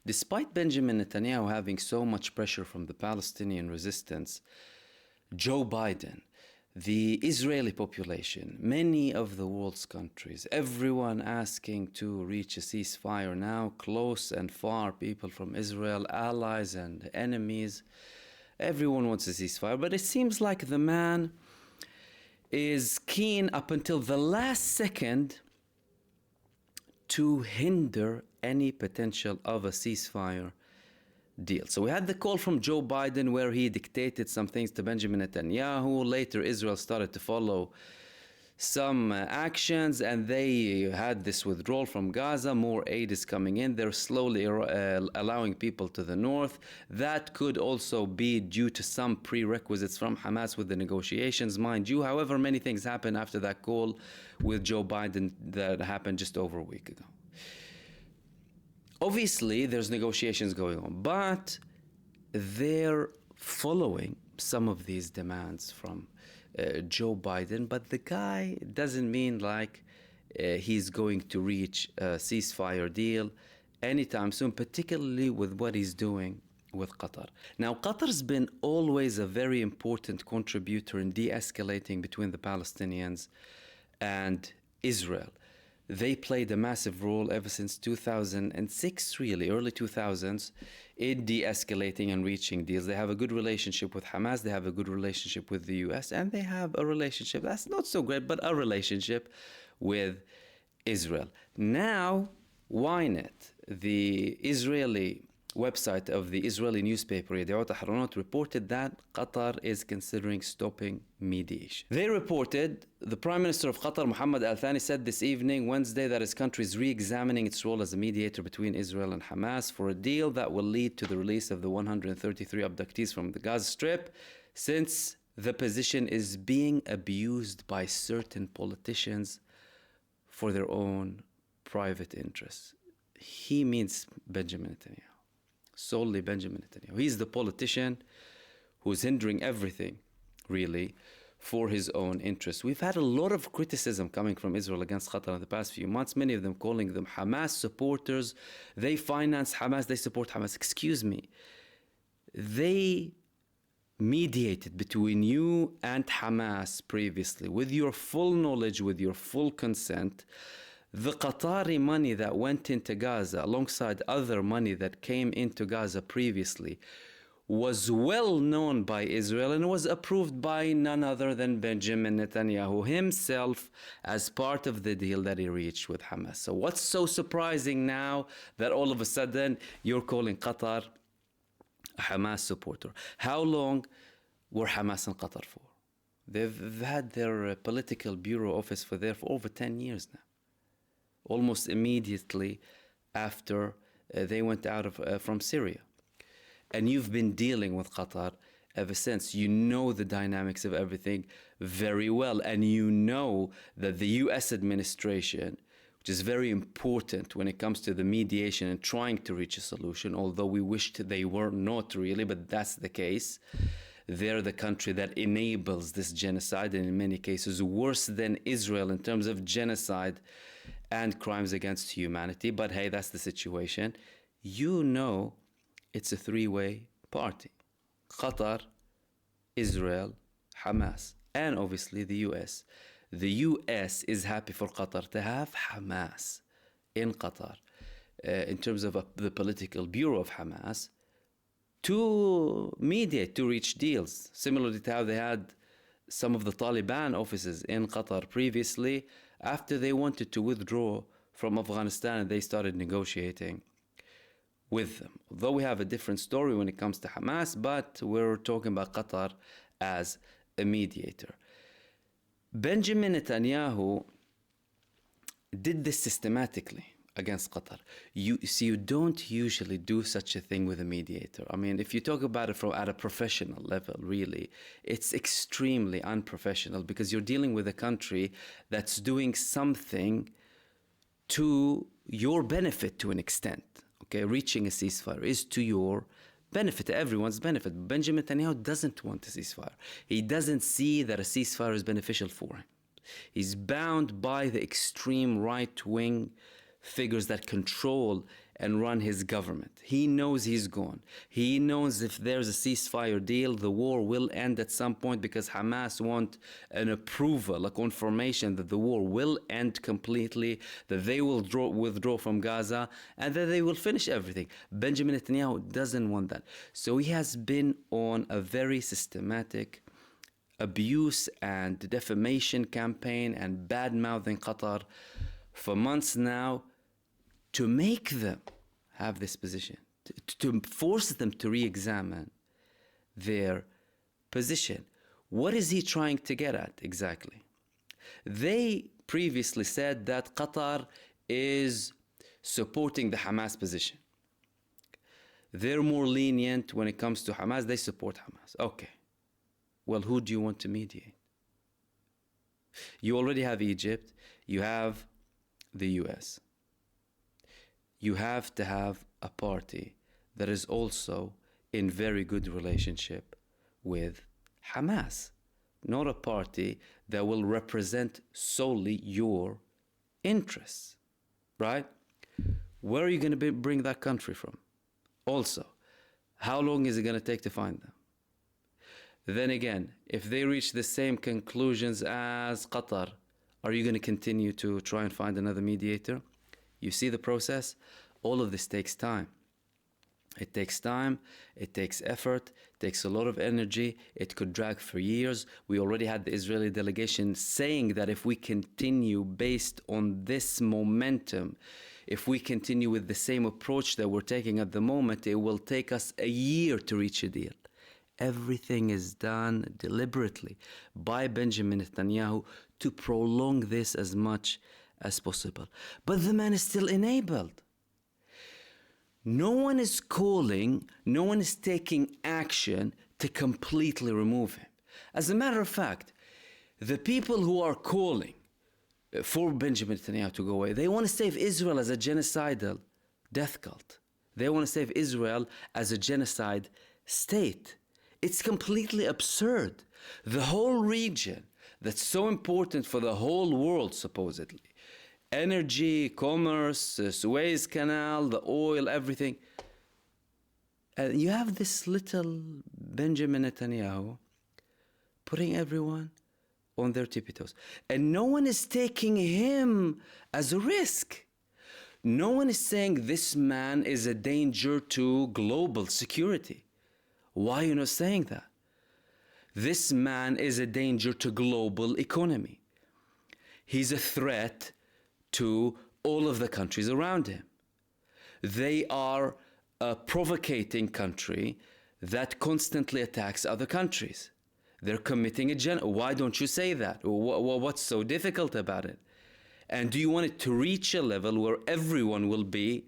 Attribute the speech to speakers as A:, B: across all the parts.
A: Despite Benjamin Netanyahu having so much pressure from the Palestinian resistance, Joe Biden, the Israeli population, many of the world's countries, everyone asking to reach a ceasefire now, close and far, people from Israel, allies and enemies, everyone wants a ceasefire. But it seems like the man is keen up until the last second to hinder any potential of a ceasefire deal. So we had the call from Joe Biden where he dictated some things to Benjamin Netanyahu. Later, Israel started to follow some actions, and they had this withdrawal from Gaza. More aid is coming in. They're slowly allowing people to the north. That could also be due to some prerequisites from Hamas with the negotiations, mind you. However, many things happened after that call with Joe Biden that happened just over a week ago. Obviously, there's negotiations going on, but they're following some of these demands from Joe Biden, but the guy doesn't mean like he's going to reach a ceasefire deal anytime soon, particularly with what he's doing with Qatar. Now, Qatar's been always a very important contributor in de-escalating between the Palestinians and Israel. They played a massive role ever since 2006, really, early 2000s, in de-escalating and reaching deals. They have a good relationship with Hamas, they have a good relationship with the US, and they have a relationship that's not so great, but a relationship with Israel. Now, Ynet, the Israeli website of the Israeli newspaper Yediot Ahronot, reported that Qatar is considering stopping mediation. They reported the Prime Minister of Qatar, Mohammed Al Thani, said this evening, Wednesday, that his country is re-examining its role as a mediator between Israel and Hamas for a deal that will lead to the release of the 133 abductees from the Gaza Strip, since the position is being abused by certain politicians for their own private interests. He means Benjamin Netanyahu. Solely Benjamin Netanyahu. He's the politician who's hindering everything, really, for his own interests. We've had a lot of criticism coming from Israel against Qatar in the past few months, many of them calling them Hamas supporters. They finance Hamas, they support Hamas. Excuse me. They mediated between you and Hamas previously, with your full knowledge, with your full consent. The Qatari money that went into Gaza, alongside other money that came into Gaza previously, was well known by Israel and was approved by none other than Benjamin Netanyahu himself as part of the deal that he reached with Hamas. So what's so surprising now that all of a sudden you're calling Qatar a Hamas supporter? How long were Hamas in Qatar for? They've had their political bureau office for over 10 years now. Almost immediately after they went out from Syria. And you've been dealing with Qatar ever since. You know the dynamics of everything very well. And you know that the US administration, which is very important when it comes to the mediation and trying to reach a solution, although we wished they were not really, but that's the case. They're the country that enables this genocide, and in many cases worse than Israel in terms of genocide and crimes against humanity. But hey, that's the situation. You know it's a three-way party. Qatar, Israel, Hamas, and obviously the US. The US is happy for Qatar to have Hamas in Qatar in terms of the political bureau of Hamas to mediate, to reach deals, similarly to how they had some of the Taliban offices in Qatar previously. After they wanted to withdraw from Afghanistan, they started negotiating with them. Although we have a different story when it comes to Hamas, but we're talking about Qatar as a mediator. Benjamin Netanyahu did this systematically against Qatar. You don't usually do such a thing with a mediator. I mean, if you talk about it at a professional level, really, it's extremely unprofessional, because you're dealing with a country that's doing something to your benefit to an extent. Okay, reaching a ceasefire is to your benefit, to everyone's benefit. Benjamin Netanyahu doesn't want a ceasefire. He doesn't see that a ceasefire is beneficial for him. He's bound by the extreme right-wing figures that control and run his government. He knows he's gone. He knows if there's a ceasefire deal, the war will end at some point, because Hamas want an approval, a confirmation that the war will end completely, that they will withdraw from Gaza, and that they will finish everything. Benjamin Netanyahu doesn't want that. So he has been on a very systematic abuse and defamation campaign and bad-mouthing Qatar for months now, to make them have this position, to force them to re-examine their position. What is he trying to get at exactly? They previously said that Qatar is supporting the Hamas position. They're more lenient when it comes to Hamas. They support Hamas. Okay. Well, who do you want to mediate? You already have Egypt. You have the US. You have to have a party that is also in very good relationship with Hamas, not a party that will represent solely your interests, right? Where are you going to bring that country from? Also, how long is it going to take to find them? Then again, if they reach the same conclusions as Qatar, are you going to continue to try and find another mediator? You see the process? All of this takes time. It takes time, it takes effort, it takes a lot of energy. It could drag for years. We already had the Israeli delegation saying that if we continue based on this momentum, if we continue with the same approach that we're taking at the moment, it will take us a year to reach a deal. Everything is done deliberately by Benjamin Netanyahu to prolong this as much as possible. But the man is still enabled. No one is calling, no one is taking action to completely remove him. As a matter of fact, the people who are calling for Benjamin Netanyahu to go away, they want to save Israel as a genocidal death cult. They want to save Israel as a genocide state. It's completely absurd. The whole region that's so important for the whole world, supposedly, energy, commerce, Suez Canal, the oil, everything. You have this little Benjamin Netanyahu putting everyone on their tippy toes. And no one is taking him as a risk. No one is saying this man is a danger to global security. Why are you not saying that? This man is a danger to global economy. He's a threat to all of the countries around him. They are a provocating country that constantly attacks other countries. They're committing a why don't you say that? What's so difficult about it? And do you want it to reach a level where everyone will be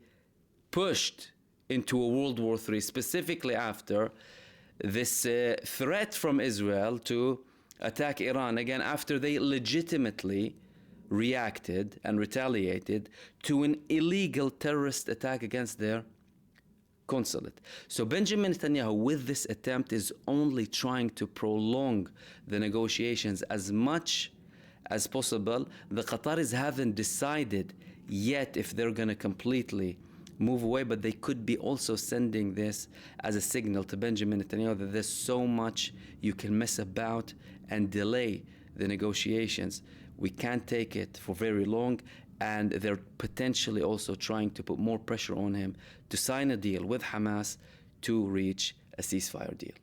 A: pushed into a World War III, specifically after this threat from Israel to attack Iran again, after they legitimately reacted and retaliated to an illegal terrorist attack against their consulate. So Benjamin Netanyahu, with this attempt, is only trying to prolong the negotiations as much as possible. The Qataris haven't decided yet if they're going to completely move away, but they could be also sending this as a signal to Benjamin Netanyahu that there's so much you can mess about and delay the negotiations. We can't take it for very long, and they're potentially also trying to put more pressure on him to sign a deal with Hamas to reach a ceasefire deal.